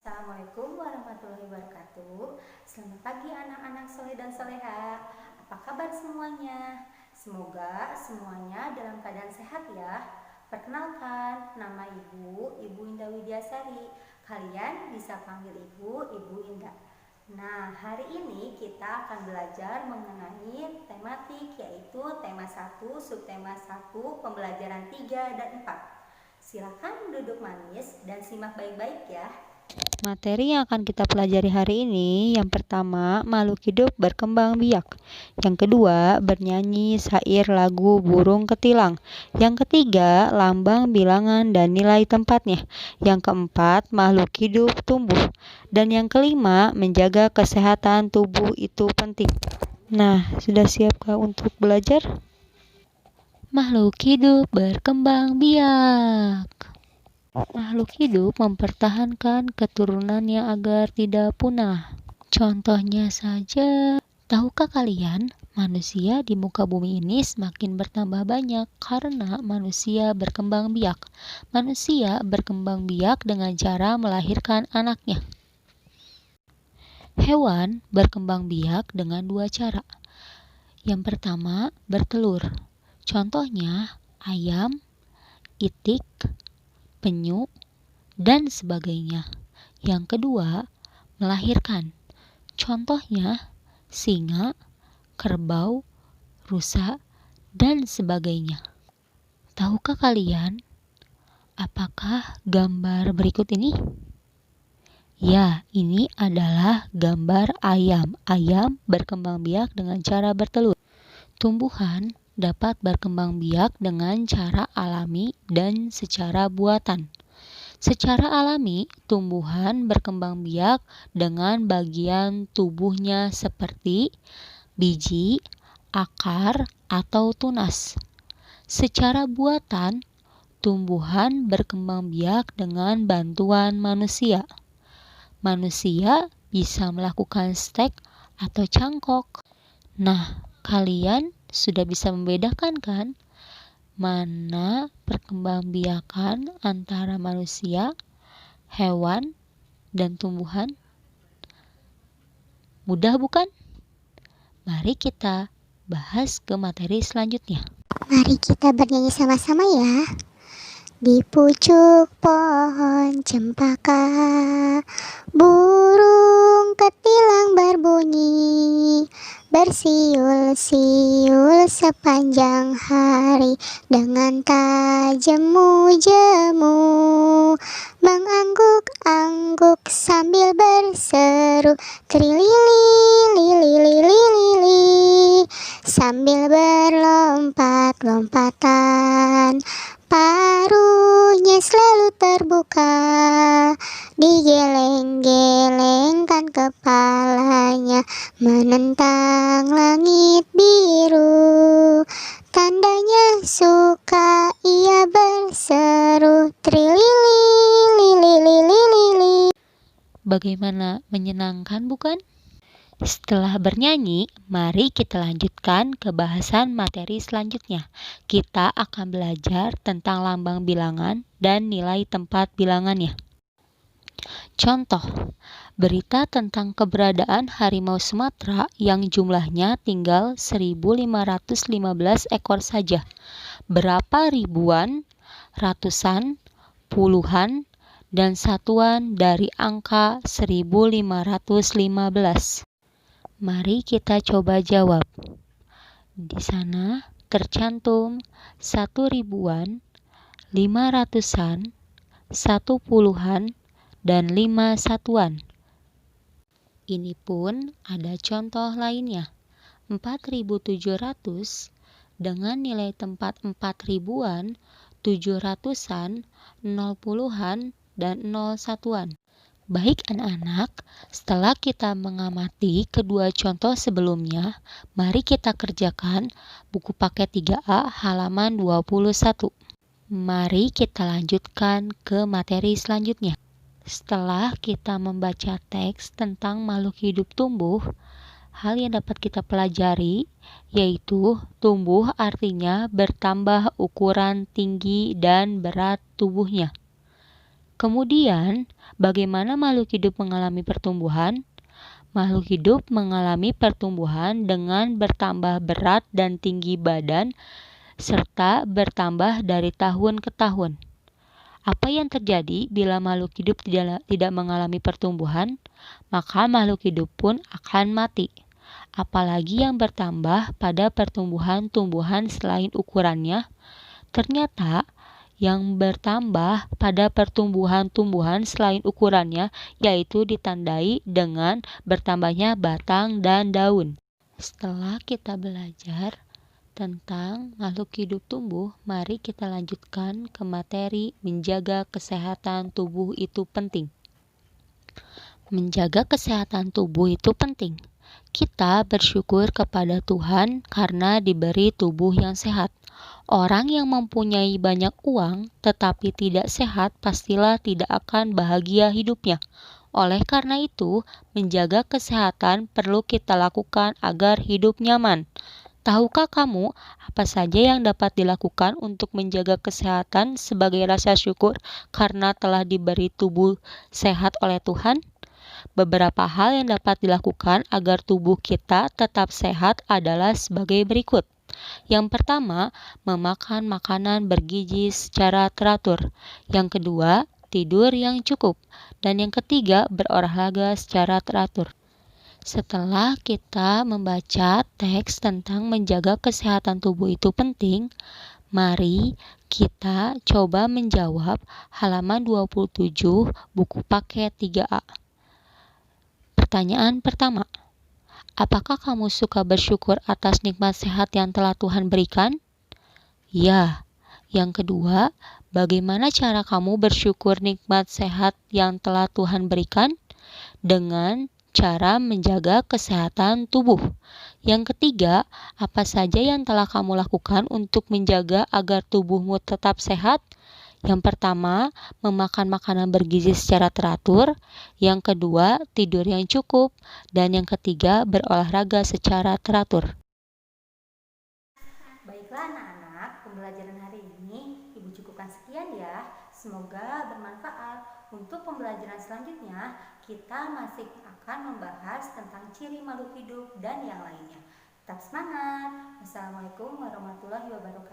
Assalamualaikum warahmatullahi wabarakatuh. Selamat pagi anak-anak soleh dan soleha. Apa kabar semuanya? Semoga semuanya dalam keadaan sehat ya. Perkenalkan, nama Ibu Indah Widyasari. Kalian bisa panggil Ibu Indah. Nah, hari ini kita akan belajar mengenai tematik, yaitu tema 1, subtema 1, pembelajaran 3 dan 4. Silakan duduk manis dan simak baik-baik ya. Materi yang akan kita pelajari hari ini, yang pertama, makhluk hidup berkembang biak. Yang kedua, bernyanyi syair lagu burung ketilang. Yang ketiga, lambang bilangan dan nilai tempatnya. Yang keempat, makhluk hidup tumbuh. Dan yang kelima, menjaga kesehatan tubuh itu penting. Nah, sudah siapkah untuk belajar? Makhluk hidup berkembang biak. Makhluk hidup mempertahankan keturunannya agar tidak punah. Contohnya saja, tahukah kalian, manusia di muka bumi ini semakin bertambah banyak karena manusia berkembang biak. Manusia berkembang biak dengan cara melahirkan anaknya. Hewan berkembang biak dengan dua cara. Yang pertama, bertelur. Contohnya, ayam, itik, penyu, dan sebagainya. Yang kedua, melahirkan. Contohnya, singa, kerbau, rusa, dan sebagainya. Tahukah kalian apakah gambar berikut ini? Ya, ini adalah gambar ayam. Ayam berkembang biak dengan cara bertelur. Tumbuhan dapat berkembang biak dengan cara alami dan secara buatan. Secara alami, tumbuhan berkembang biak dengan bagian tubuhnya seperti biji, akar, atau tunas. Secara buatan, tumbuhan berkembang biak dengan bantuan manusia. Manusia bisa melakukan stek atau cangkok. Nah, kalian sudah bisa membedakan kan? Mana perkembangbiakan antara manusia, hewan, dan tumbuhan? Mudah bukan? Mari kita bahas ke materi selanjutnya. Mari kita bernyanyi sama-sama ya. Di pucuk pohon cempaka, burung ketilang berbunyi, bersiul-siul sepanjang hari dengan tajemu jemu, mengangguk-angguk sambil berseru trilili, sambil berlompat-lompatan. Paruhnya selalu terbuka, digeleng-gelengkan kepalanya, menentang langit biru. Tandanya suka, ia berseru trilili. Bagaimana menyenangkan bukan? Setelah bernyanyi, mari kita lanjutkan ke bahasan materi selanjutnya. Kita akan belajar tentang lambang bilangan dan nilai tempat bilangannya. Contoh, berita tentang keberadaan harimau Sumatera yang jumlahnya tinggal 1.515 ekor saja. Berapa ribuan, ratusan, puluhan, dan satuan dari angka 1.515? Mari kita coba jawab. Di sana tercantum 1.000-an, 500-an, 10-an, dan 5 satuan. Ini pun ada contoh lainnya. 4.700 dengan nilai tempat 4.000-an, 700-an, 0-an, dan 0 satuan. Baik anak-anak, setelah kita mengamati kedua contoh sebelumnya, mari kita kerjakan buku paket 3A halaman 21. Mari kita lanjutkan ke materi selanjutnya. Setelah kita membaca teks tentang makhluk hidup tumbuh, hal yang dapat kita pelajari yaitu tumbuh artinya bertambah ukuran tinggi dan berat tubuhnya. Kemudian, bagaimana makhluk hidup mengalami pertumbuhan? Makhluk hidup mengalami pertumbuhan dengan bertambah berat dan tinggi badan serta bertambah dari tahun ke tahun. Apa yang terjadi bila makhluk hidup tidak mengalami pertumbuhan? Maka makhluk hidup pun akan mati. Apalagi yang bertambah pada pertumbuhan-tumbuhan selain ukurannya. Ternyata yang bertambah pada pertumbuhan-tumbuhan selain ukurannya yaitu ditandai dengan bertambahnya batang dan daun. Setelah kita belajar tentang makhluk hidup tumbuh, mari kita lanjutkan ke materi menjaga kesehatan tubuh itu penting. Menjaga kesehatan tubuh itu penting. Kita bersyukur kepada Tuhan karena diberi tubuh yang sehat. Orang yang mempunyai banyak uang tetapi tidak sehat pastilah tidak akan bahagia hidupnya. Oleh karena itu, menjaga kesehatan perlu kita lakukan agar hidup nyaman. Tahukah kamu apa saja yang dapat dilakukan untuk menjaga kesehatan sebagai rasa syukur karena telah diberi tubuh sehat oleh Tuhan? Beberapa hal yang dapat dilakukan agar tubuh kita tetap sehat adalah sebagai berikut. Yang pertama, memakan makanan bergizi secara teratur. Yang kedua, tidur yang cukup. Dan yang ketiga, berolahraga secara teratur. Setelah kita membaca teks tentang menjaga kesehatan tubuh itu penting, mari kita coba menjawab halaman 27 buku paket 3A. Pertanyaan pertama, apakah kamu suka bersyukur atas nikmat sehat yang telah Tuhan berikan? Ya. Yang kedua, bagaimana cara kamu bersyukur nikmat sehat yang telah Tuhan berikan? Dengan cara menjaga kesehatan tubuh. Yang ketiga, apa saja yang telah kamu lakukan untuk menjaga agar tubuhmu tetap sehat? Yang pertama, memakan makanan bergizi secara teratur. Yang kedua, tidur yang cukup. Dan yang ketiga, berolahraga secara teratur. Baiklah anak-anak, pembelajaran hari ini Ibu cukupkan sekian ya. Semoga bermanfaat. Untuk pembelajaran selanjutnya, kita masih akan membahas tentang ciri makhluk hidup dan yang lainnya. Tetap semangat. Wassalamualaikum warahmatullahi wabarakatuh.